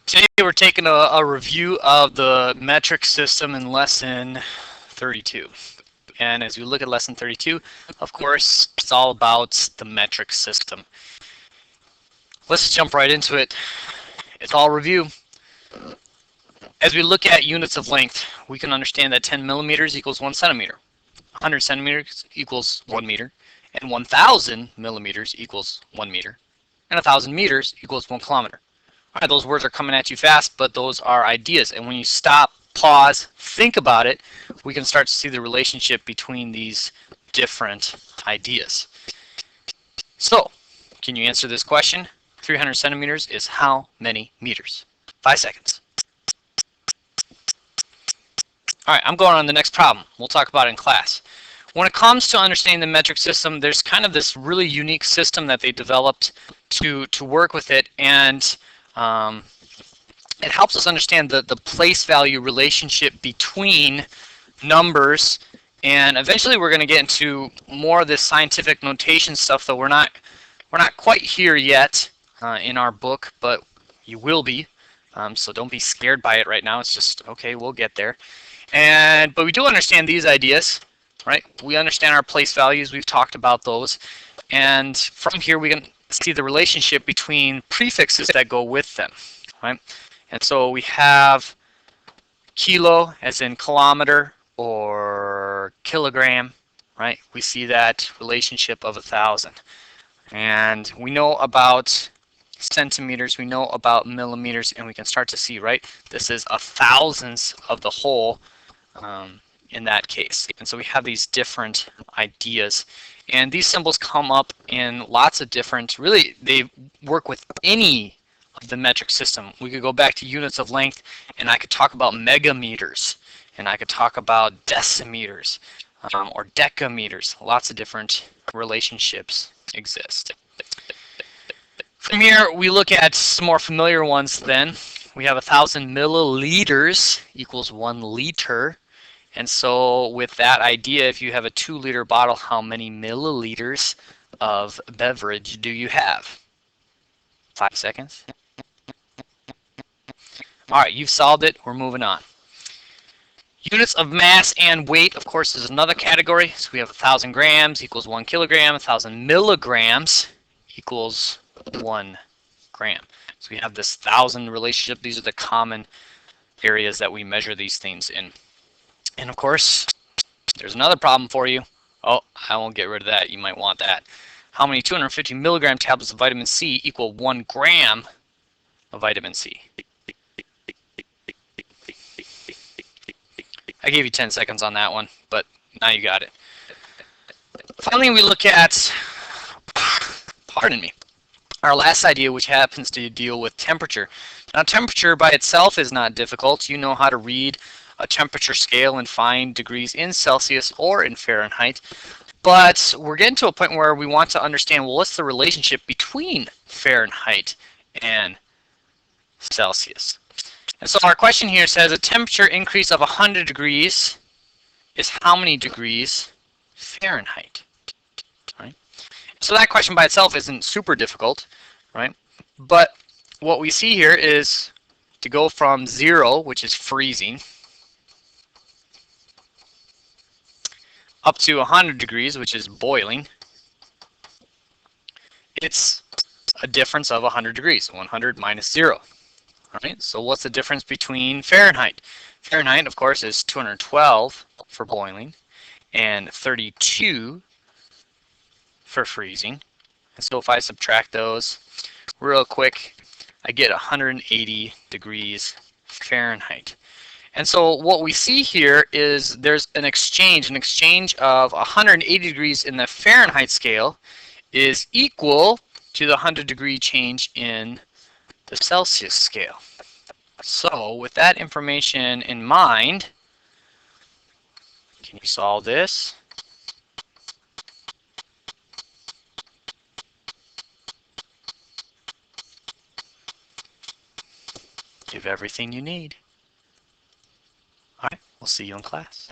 Today we're taking a review of the metric system in lesson 32. And as we look at lesson 32, of course, it's all about the metric system. Let's jump right into it. It's all review. As we look at units of length, we can understand that 10 millimeters equals 1 centimeter, 100 centimeters equals 1 meter, and 1,000 millimeters equals 1 meter, and 1,000 meters equals 1 kilometer. All right, those words are coming at you fast, but those are ideas. And when you stop, pause, think about it, we can start to see the relationship between these different ideas. So, can you answer this question? 300 centimeters is how many meters? 5 seconds. All right, I'm going on to the next problem. We'll talk about it in class. When it comes to understanding the metric system, there's kind of this really unique system that they developed to work with it, and it helps us understand the place value relationship between numbers, and eventually we're going to get into more of this scientific notation stuff, though we're not quite here yet in our book, but you will be. So don't be scared by it right now. It's just, okay, we'll get there. But we do understand these ideas, right? We understand our place values. We've talked about those. And from here we can see the relationship between prefixes that go with them, right? And so we have kilo as in kilometer or kilogram, right? We see that relationship of 1,000. And we know about centimeters, we know about millimeters, and we can start to see, right? This is a thousandth of the whole in that case. And so we have these different ideas. And these symbols come up in lots of different, really, they work with any of the metric system. We could go back to units of length, and I could talk about megameters, and I could talk about decimeters, or decameters. Lots of different relationships exist. From here, we look at some more familiar ones then. We have 1,000 milliliters equals 1 liter. And so with that idea, if you have a 2-liter bottle, how many milliliters of beverage do you have? 5 seconds. All right, you've solved it. We're moving on. Units of mass and weight, of course, is another category. So we have 1,000 grams equals 1 kilogram. 1,000 milligrams equals 1 gram. So we have this 1,000 relationship. These are the common areas that we measure these things in. And of course, there's another problem for you. Oh, I won't get rid of that. You might want that. How many 250 milligram tablets of vitamin C equal 1 gram of vitamin C? I gave you 10 seconds on that one, but now you got it. Finally, we look at, pardon me, our last idea, which happens to deal with temperature. Now, temperature by itself is not difficult. You know how to read a temperature scale and find degrees in Celsius or in Fahrenheit. But we're getting to a point where we want to understand, well, what's the relationship between Fahrenheit and Celsius? And so our question here says a temperature increase of 100 degrees is how many degrees Fahrenheit? Right? So that question by itself isn't super difficult, right? But what we see here is to go from 0, which is freezing, up to 100 degrees, which is boiling. It's a difference of 100 degrees, 100 minus 0. All right, so what's the difference between Fahrenheit? Fahrenheit, of course, is 212 for boiling and 32 for freezing. And so if I subtract those real quick, I get 180 degrees Fahrenheit. And so what we see here is there's an exchange of 180 degrees in the Fahrenheit scale is equal to the 100 degree change in the Celsius scale. So with that information in mind, can you solve this? Give everything you need. All right, we'll see you in class.